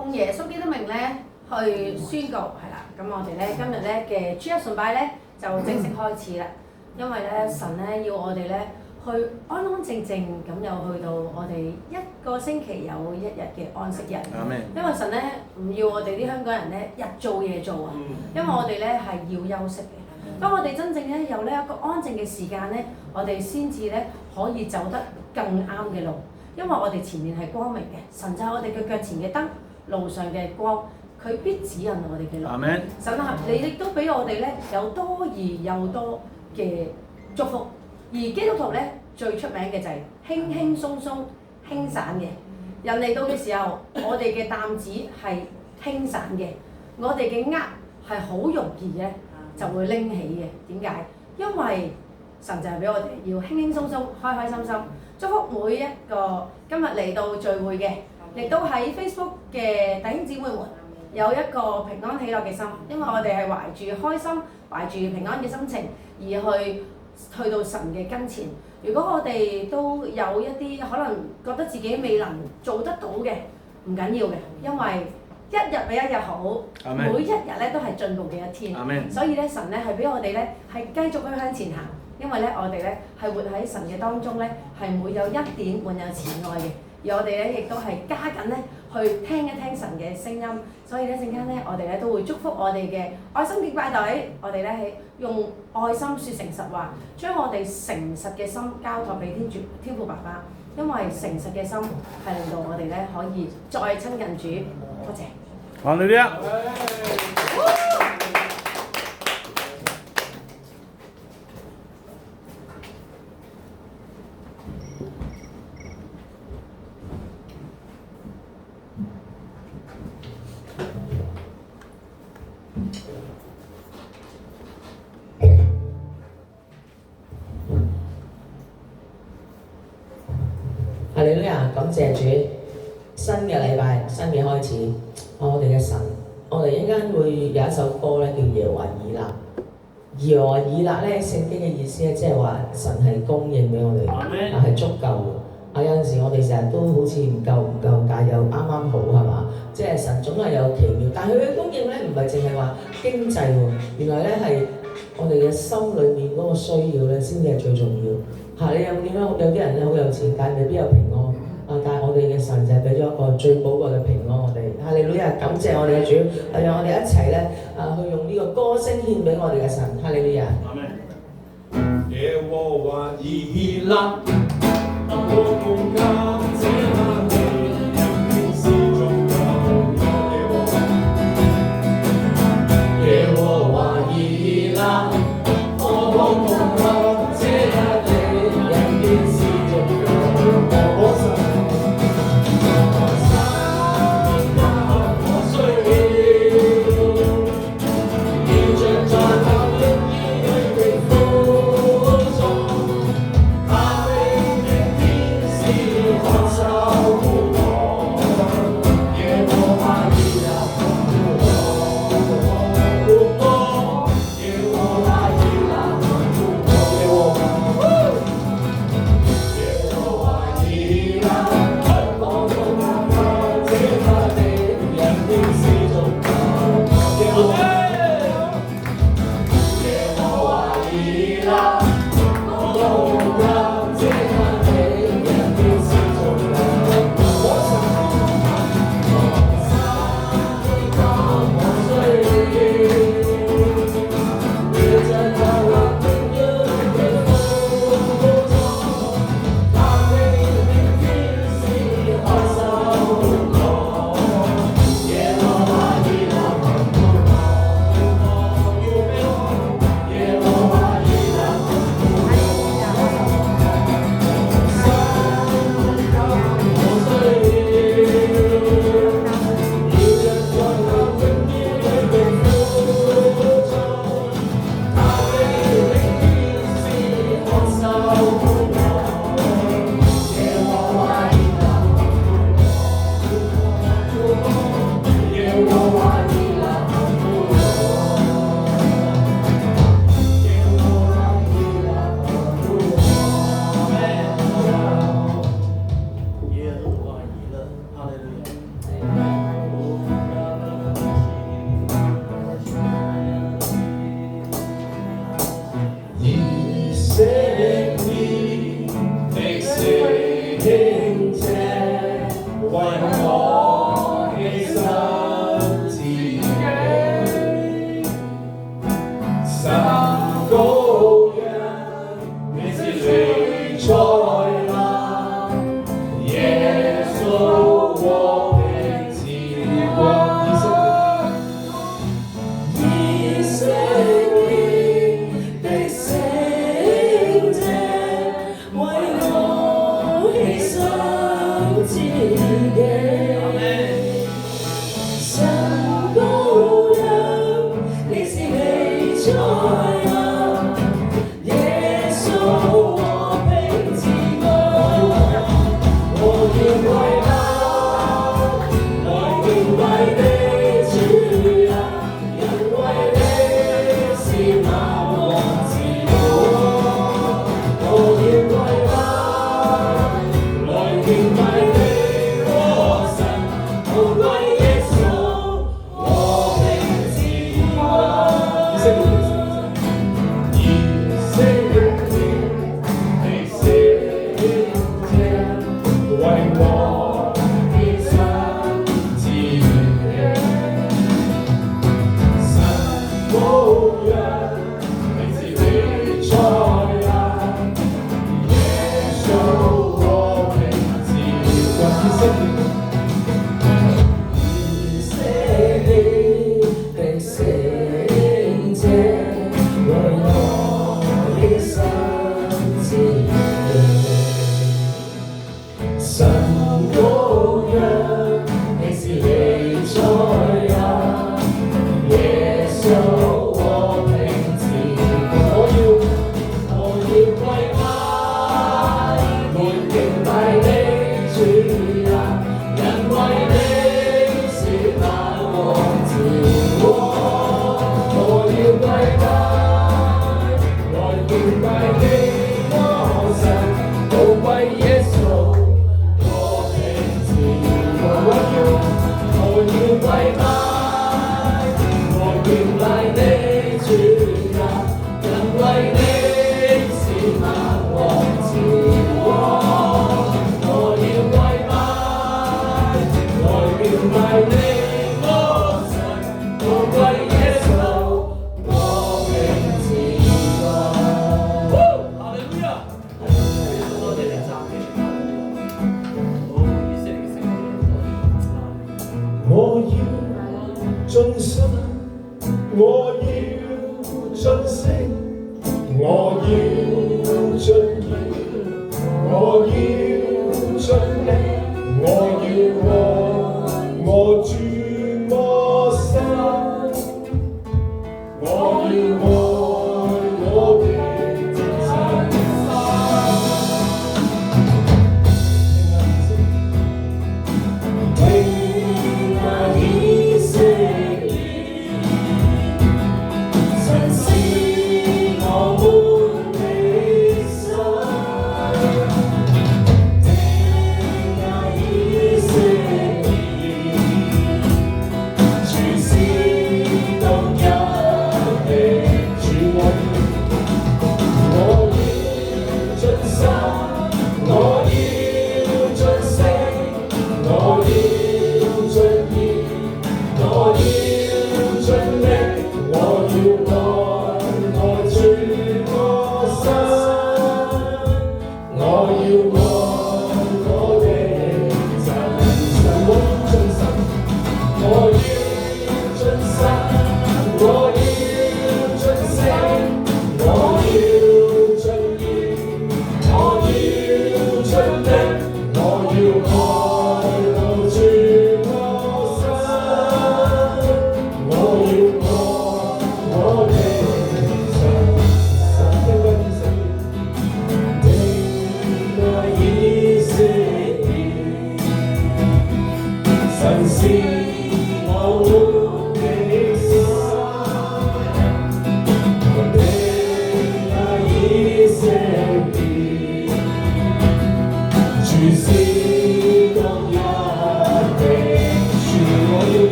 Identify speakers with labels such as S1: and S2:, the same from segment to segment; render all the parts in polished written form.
S1: 奉耶穌基督名咧去宣告係啦。咁我哋咧今日咧嘅主日崇拜咧就正式開始啦。因為咧神咧要我哋咧去安安靜靜咁又去到我哋一個星期有一日嘅安息日。因為神咧唔要我哋啲香港人咧日做夜做啊，因為我哋咧係要休息嘅。當我哋真正咧有呢一個安靜嘅時間咧，我哋先至咧可以走得更啱嘅路。因為我哋前面係光明嘅，神就係我哋嘅腳前嘅燈，路上嘅光，佢必指引我哋嘅路。神啊，你亦都俾我哋咧有多而又多嘅祝福。而基督徒咧最出名嘅就係輕輕鬆鬆、輕散嘅。人嚟到嘅時候，我哋嘅擔子係輕散嘅，我哋嘅軛係好容易嘅就會拎起嘅。點解？因為神就係俾我哋要輕輕鬆鬆、開開心心。祝福每一個今日嚟到聚會嘅，亦都喺 Facebook 嘅弟兄姊妹們有一個平安喜樂嘅心，因為我哋係懷住開心、懷住平安嘅心情而去到神嘅跟前。如果我哋都有一啲可能覺得自己未能做得到嘅，唔緊要嘅，因為一日比一日好，每一日咧都係進步嘅一天。所以咧神咧係俾我哋咧係繼續去向前行。因為咧，我哋咧係活喺神嘅當中咧，係沒有恩典，滿有慈愛嘅。而我哋咧亦都係加緊咧去聽一聽神嘅聲音。所以咧陣間咧，我哋咧都會祝福我哋嘅愛心敬拜隊。我哋咧係用愛心説誠實話，將我哋誠實嘅心交託俾天父爸爸。因為誠實嘅心係令到我哋咧可以再親近主。多謝。
S2: 好，你哋啊！
S3: 哈利路亞，感謝主，新嘅禮拜，新嘅開始，我哋嘅神，我哋一陣間會有一首歌咧，叫耶和華以勒。耶和華以勒咧，聖經嘅意思咧，即係話神係供應俾我哋，係足夠嘅。有陣時我哋成日都好似唔夠，但係又啱啱好係嘛？即係神總係有奇妙，但係佢嘅供應咧，唔係淨係話經濟喎，原來咧係我哋嘅心裏面嗰個需要咧，先至係最重要。你有冇見到有啲人咧好有錢，但係未必有平安啊！但係我哋嘅神就係俾咗一個最寶貴嘅平安我哋。哈利路亞，感謝我哋嘅主，讓我哋一齊咧去用呢個歌聲獻俾我哋嘅神。哈利路亞。
S4: 耶和華以勒，我奉感謝你，因是宗教耶和華以勒，我奉感謝你。我我要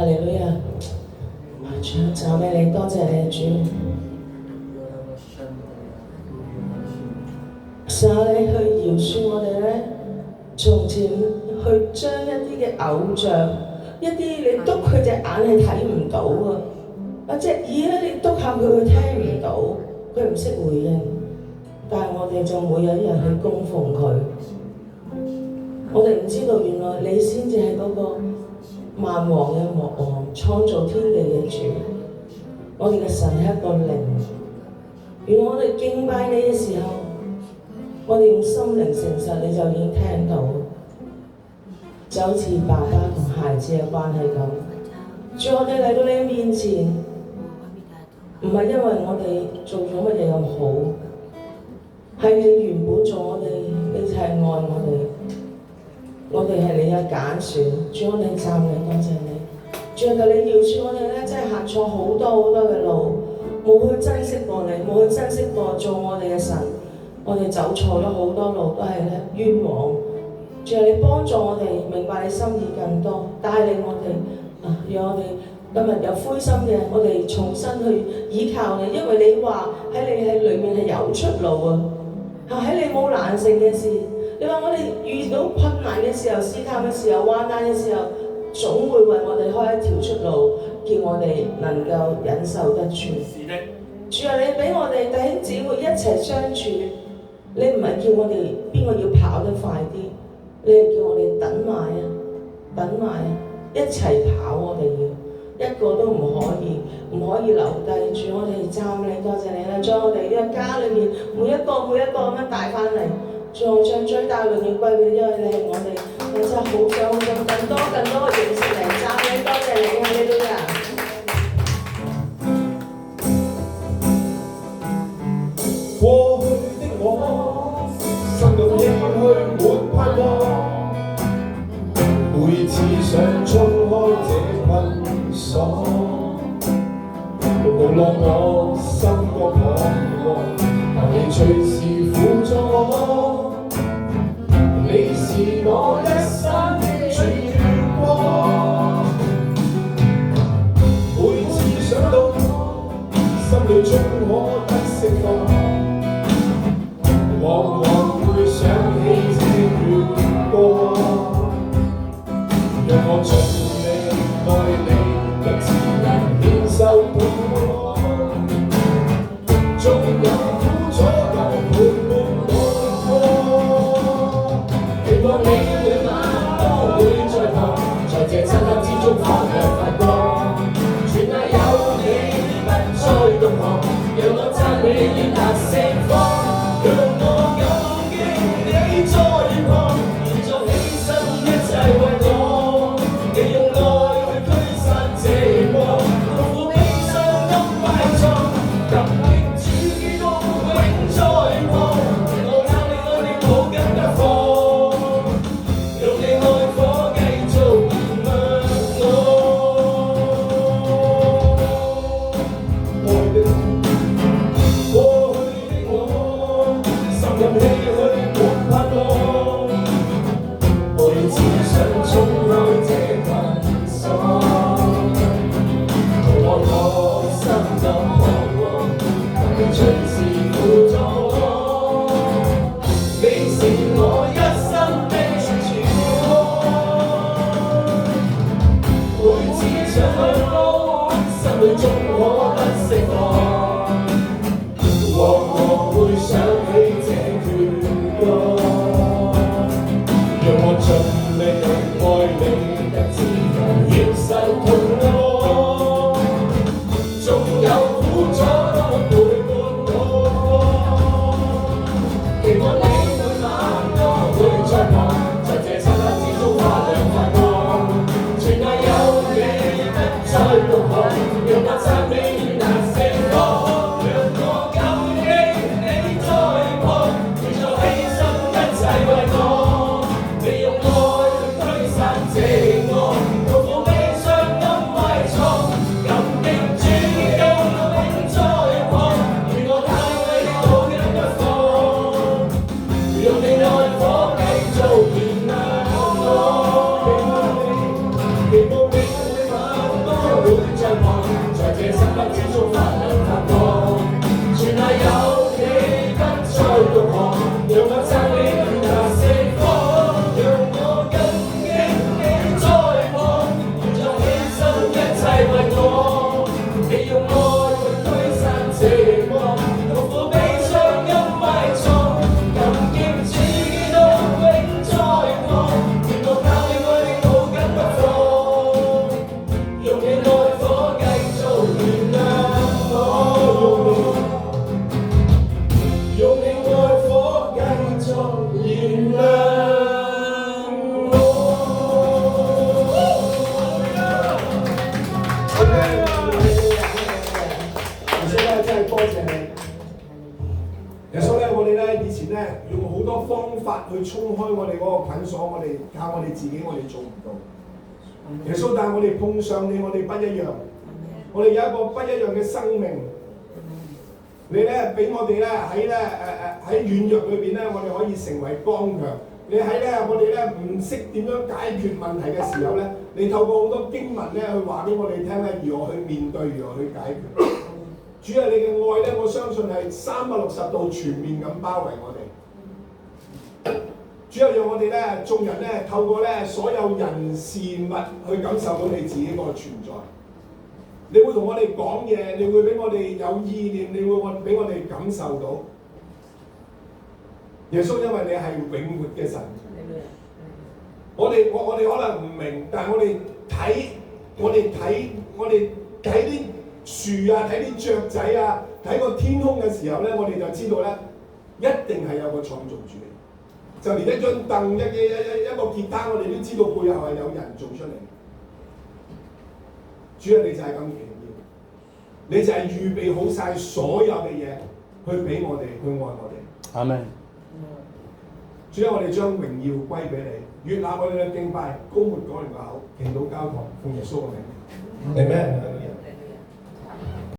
S3: 哈利路亞！主啊，讚美你，多謝你主。神啊，你去饒恕我哋咧，從前去將一啲嘅偶像，一啲你督佢隻眼係睇唔到啊，或者耳咧你督下佢聽唔到，佢唔識回應，但係我哋就每有一日去供奉佢。我哋唔知道原來你先至係嗰個萬王嘅王，創造天地嘅主。我哋嘅神係一個靈，原來我哋敬拜你嘅時候，我哋用心靈誠實，你就已經聽到，就好似爸爸同孩子嘅關係咁。主，我哋嚟到你面前，唔係因為我哋做咗乜嘢咁好，係你原本做我哋，你就係愛我哋，我哋係你嘅揀選。主，我哋讚你，多謝你。主，求你饒恕我哋咧，真係行錯好多好多嘅路，冇去珍惜過你，冇去珍惜過做我哋嘅神。我哋走錯咗好多路，都係咧冤枉。主啊，你幫助我哋明白你心意更多，帶領我哋讓我哋今日有灰心嘅，我哋重新去依靠你，因為你話喺你喺裏面係有出路啊！喺你冇難成嘅事，你話我哋遇到困難嘅時候、試探嘅時候、患難嘅時候，總會為我哋開一條出路，叫我哋能夠忍受得住。主啊，你俾我哋弟兄姊妹一齊相處。你唔係叫我哋邊個要跑得快啲，你係叫我哋等埋啊，等埋啊，一齊跑我哋要，一個都唔可以留低。主，我哋讚你，多謝你啦，將我哋呢個家裏面每一個咁樣帶翻嚟，仲將最大榮耀歸俾你，因為你係我哋，我真係好想更多嘅認識你，讚你，多謝你，哈利路亞。
S4: 過去的我，心咁唏噓沒盼望，每次想衝開這捆鎖，無論我心覺彷徨，但你隨時輔助我，你是我一生主光。每次想到心裏終可得釋放，往往會想起這段歌，讓我盡力愛你，不只能牽手伴我，縱有苦楚都陪伴我。期望你每晚都會在旁，在這漆黑之中發亮發光。全賴有你不再動盪，讓我讚美你達釋放。讓我感激你在旁，現在犧牲一切為我，你用愛去驅散這光，痛苦悲傷都埋藏，感激主基督永在旁，我靠你愛你抱緊不放，用你愛火繼續燃亮我，愛的過去的我。心咁唏噓沒盼望，每次想衝開這捆鎖，無奈我心咁彷徨，但你隨時輔助我，你是我一生的曙光。每次想去路，心裏終可得釋放，往往會想起這段歌，讓我盡力愛你，得自由忍受痛苦，縱有苦楚都陪伴我。期望你每晚都會在旁，在這漆黑之中發亮發光。全賴有你不再動盪，讓我讚美你達釋放。之中發亮發光。全賴有你不再獨行，讓我讚你遠達四方，讓我更驚你在旁，願作犧牲一切為我。你用愛去驅散寂寞，痛苦悲傷因埋藏，感激主基督永在旁，願我靠你愛你抱緊不放，用你愛火繼續燃亮我，用你愛火繼續燃亮
S2: 耶穌咧真係多謝你。耶穌咧，我哋咧以前咧用好多方法去衝開我哋嗰個捆鎖，我哋靠我哋自己，我哋做唔到。耶穌，但係我哋碰上你，我哋不一樣。我哋有一個不一樣嘅生命。你咧俾我哋咧喺軟弱裏邊咧，我哋可以成為剛強。你喺咧我哋咧唔識點樣解決問題嘅時候咧，你透過好多經文咧去話俾我哋聽咧，如何去面對，如何去解決。主啊，你嘅愛咧，我相信係360度全面咁包圍我哋。主啊，讓我哋咧眾人咧透過咧所有人事物去感受到你自己個存在。你會同我哋講嘢，你會俾我哋有意念，你會俾我哋感受到。耶穌，因為你係永活嘅神。我哋可能唔明，但係我哋睇啲樹啊，睇啲雀仔啊，睇個天空嘅時候咧，我哋就知道咧，一定係有個創造主嘅。就連一張凳、一個吉他，我哋都知道背後係有人做出嚟。主啊，你就係咁奇妙，你就係預備好晒所有嘅嘢去俾我哋，去愛我哋。
S5: 阿門。
S2: 主啊，我哋將榮耀歸俾你，悅納我哋嘅敬拜，高抹我哋個口，祈禱交託，奉耶穌嘅名。Amen。